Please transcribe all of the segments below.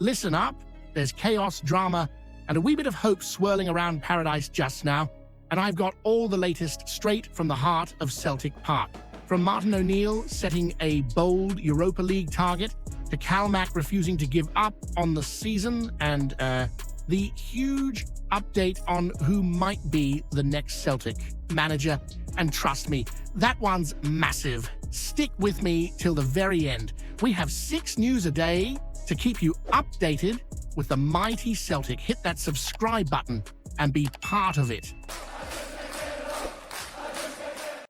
listen up. There's chaos, drama, and a wee bit of hope swirling around Paradise just now, and I've got all the latest straight from the heart of Celtic Park. From Martin O'Neill setting a bold Europa League target, to Calmac refusing to give up on the season, and the huge update on who might be the next Celtic manager. And trust me, that one's massive. Stick with me till the very end. We have 6 news a day to keep you updated with the mighty Celtic. Hit that subscribe button and be part of it.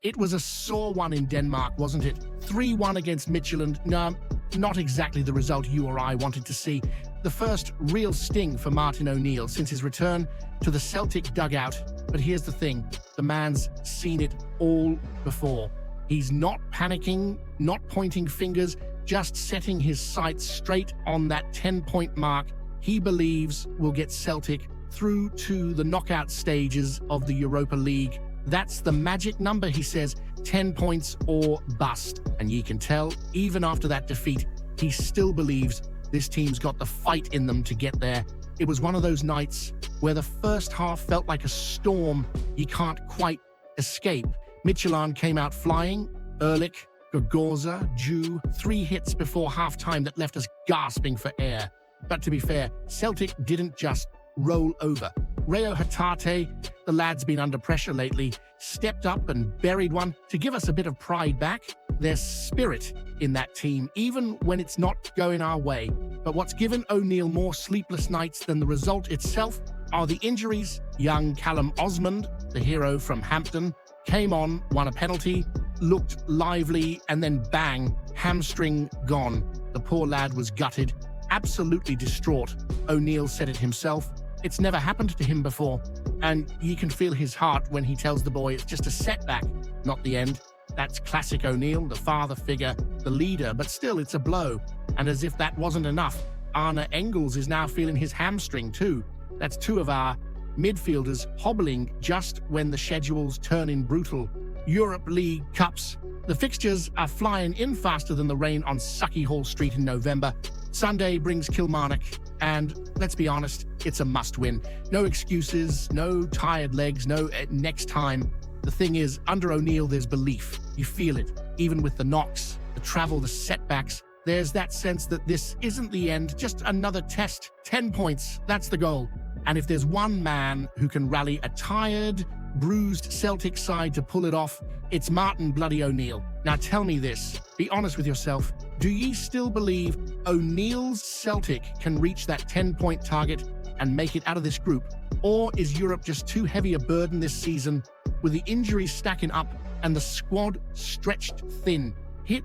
It was a sore one in Denmark, wasn't it? 3-1 against Midtjylland. No, not exactly the result you or I wanted to see. The first real sting for Martin O'Neill since his return to the Celtic dugout. But here's the thing, the man's seen it all before. He's not panicking, not pointing fingers, just setting his sights straight on that 10-point mark he believes will get Celtic through to the knockout stages of the Europa League. That's the magic number, he says, 10 points or bust. And you can tell, even after that defeat, he still believes this team's got the fight in them to get there. It was one of those nights where the first half felt like a storm you can't quite escape. Midtjylland came out flying. Erlich, Gogorza, Jew, 3 hits before halftime that left us gasping for air. But to be fair, Celtic didn't just roll over. Reo Hatate, the lad's been under pressure lately, stepped up and buried one to give us a bit of pride back. There's spirit in that team, even when it's not going our way. But what's given O'Neill more sleepless nights than the result itself are the injuries. Young Callum Osmond, the hero from Hampden, came on, won a penalty, looked lively, and then bang, hamstring gone. The poor lad was gutted, absolutely distraught. O'Neill said it himself. It's never happened to him before, and you can feel his heart when he tells the boy it's just a setback, not the end. That's classic O'Neill, the father figure, the leader, but still it's a blow. And as if that wasn't enough, Arne Engels is now feeling his hamstring too. That's 2 of our midfielders hobbling just when the schedules turn in brutal. Europa League Cups. The fixtures are flying in faster than the rain on Sucky Hall Street in November. Sunday brings Kilmarnock, and let's be honest, it's a must-win. No excuses, no tired legs, no next time. The thing is, under O'Neill, there's belief. You feel it, even with the knocks, the travel, the setbacks. There's that sense that this isn't the end, just another test. 10 points, that's the goal. And if there's one man who can rally a tired, bruised Celtic side to pull it off, it's Martin bloody O'Neill. Now tell me this, be honest with yourself. Do ye still believe O'Neill's Celtic can reach that 10-point target and make it out of this group? Or is Europe just too heavy a burden this season, with the injuries stacking up and the squad stretched thin? Hit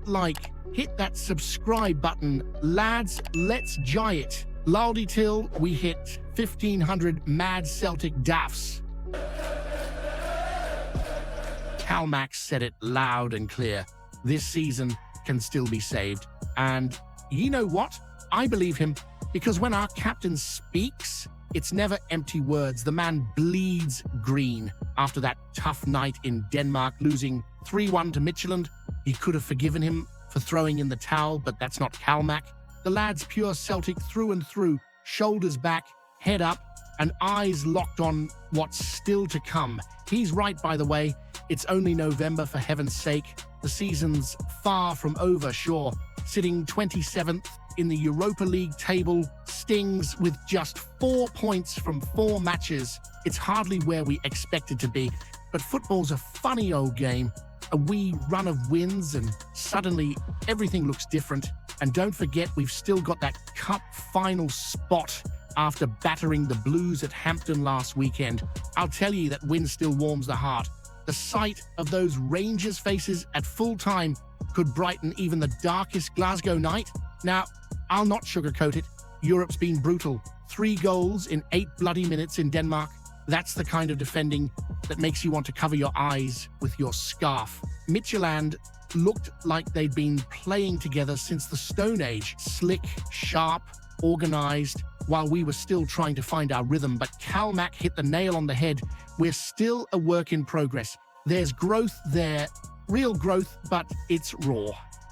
that subscribe button. Lads, let's jai it. Laldy till we hit 1,500 mad Celtic daffs. Calmac said it loud and clear. This season can still be saved. And you know what? I believe him, because when our captain speaks, it's never empty words. The man bleeds green. After that tough night in Denmark, losing 3-1 to Midtjylland, he could have forgiven him for throwing in the towel, but that's not Calmac. The lad's pure Celtic through and through, shoulders back, head up, and eyes locked on what's still to come. He's right, by the way. It's only November, for heaven's sake. The season's far from over, sure. Sitting 27th in the Europa League table, stings with just 4 points from 4 matches. It's hardly where we expected to be, but football's a funny old game. A wee run of wins and suddenly everything looks different. And don't forget, we've still got that cup final spot after battering the Blues at Hampden last weekend. I'll tell you, that win still warms the heart. The sight of those Rangers faces at full time could brighten even the darkest Glasgow night. Now, I'll not sugarcoat it. Europe's been brutal. 3 goals in 8 bloody minutes in Denmark. That's the kind of defending that makes you want to cover your eyes with your scarf. Midtjylland looked like they'd been playing together since the Stone Age. Slick, sharp, organized, while we were still trying to find our rhythm. But Calmac hit the nail on the head. We're still a work in progress. There's growth there, real growth, but it's raw.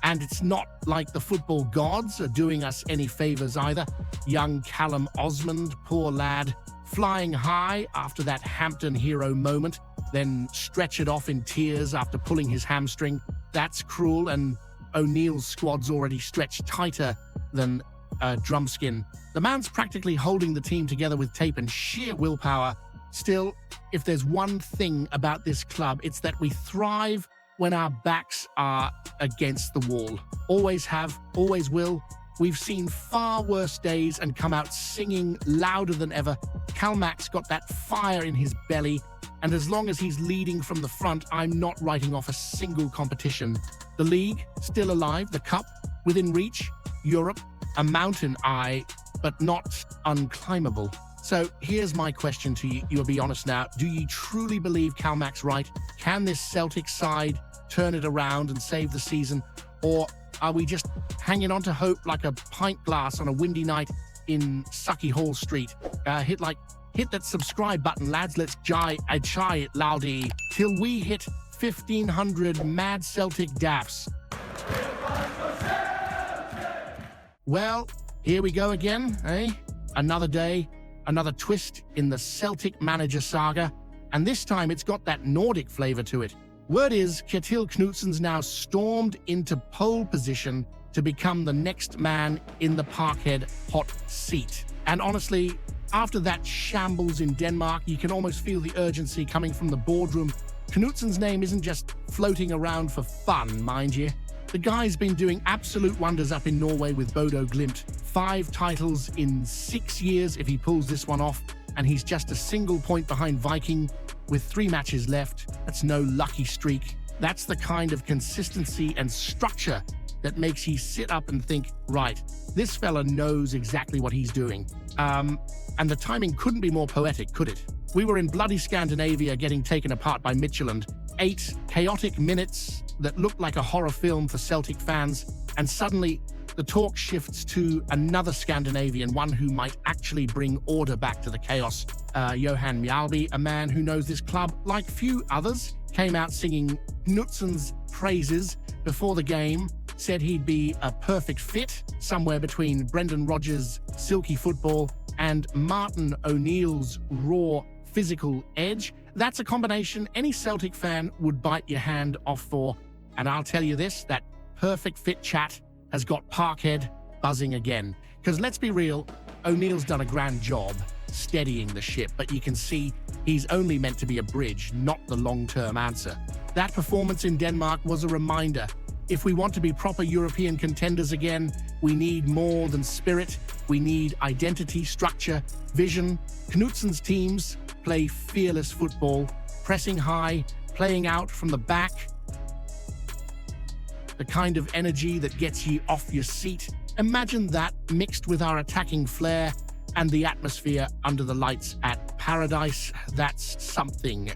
And it's not like the football gods are doing us any favors either. Young Callum Osmond, poor lad, flying high after that Hampden hero moment, then stretch it off in tears after pulling his hamstring. That's cruel, and O'Neill's squad's already stretched tighter than a drumskin. The man's practically holding the team together with tape and sheer willpower. Still, if there's one thing about this club, it's that we thrive when our backs are against the wall. Always have, always will. We've seen far worse days and come out singing louder than ever. Calmac's got that fire in his belly, and as long as he's leading from the front, I'm not writing off a single competition. The league, still alive, the cup, within reach, Europe, a mountain eye, but not unclimbable. So here's my question to you. You'll be honest now. Do you truly believe Calmac's right? Can this Celtic side turn it around and save the season? Or are we just hanging on to hope like a pint glass on a windy night in Sucky Hall Street? Hit that subscribe button, lads. Let's try it loudy till we hit 1,500 mad Celtic daffs. Well, here we go again, eh? Another day, another twist in the Celtic manager saga, and this time it's got that Nordic flavor to it. Word is Kjetil Knutsen's now stormed into pole position to become the next man in the Parkhead hot seat. And honestly, after that shambles in Denmark, you can almost feel the urgency coming from the boardroom. Knutsen's name isn't just floating around for fun, mind you. The guy's been doing absolute wonders up in Norway with Bodo Glimt. 5 titles in 6 years if he pulls this one off, and he's just a single point behind Viking with 3 matches left. That's no lucky streak. That's the kind of consistency and structure that makes you sit up and think, right, this fella knows exactly what he's doing. And the timing couldn't be more poetic, could it? We were in bloody Scandinavia getting taken apart by Midtjylland. 8 chaotic minutes that looked like a horror film for Celtic fans, and suddenly the talk shifts to another Scandinavian, one who might actually bring order back to the chaos. Johan Mjalby, a man who knows this club like few others, came out singing Knutsen's praises before the game, said he'd be a perfect fit, somewhere between Brendan Rodgers' silky football and Martin O'Neill's raw physical edge. That's a combination any Celtic fan would bite your hand off for. And I'll tell you this, that perfect fit chat has got Parkhead buzzing again. Because let's be real, O'Neill's done a grand job steadying the ship, but you can see he's only meant to be a bridge, not the long-term answer. That performance in Denmark was a reminder. If we want to be proper European contenders again, we need more than spirit. We need identity, structure, vision. Knutsen's teams play fearless football, pressing high, playing out from the back. The kind of energy that gets you off your seat. Imagine that mixed with our attacking flair and the atmosphere under the lights at Paradise. That's something.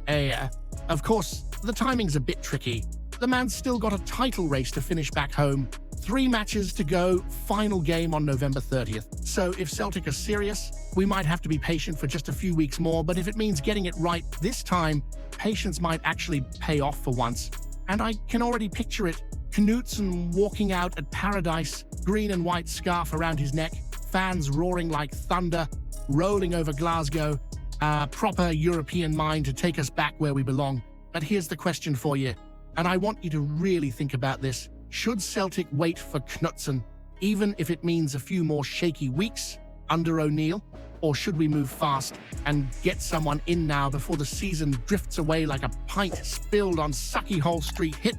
Of course, the timing's a bit tricky. The man's still got a title race to finish back home. 3 matches to go, final game on November 30th. So if Celtic are serious, we might have to be patient for just a few weeks more, but if it means getting it right this time, patience might actually pay off for once. And I can already picture it. Knutsen walking out at Paradise, green and white scarf around his neck, fans roaring like thunder, rolling over Glasgow, a proper European mind to take us back where we belong. But here's the question for you, and I want you to really think about this. Should Celtic wait for Knutsen, even if it means a few more shaky weeks under O'Neill? Or should we move fast and get someone in now before the season drifts away like a pint spilled on Sucky Hall Street? Hit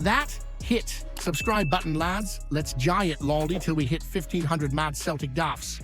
that subscribe button, lads. Let's jay it loldy till we hit 1,500 mad Celtic daffs.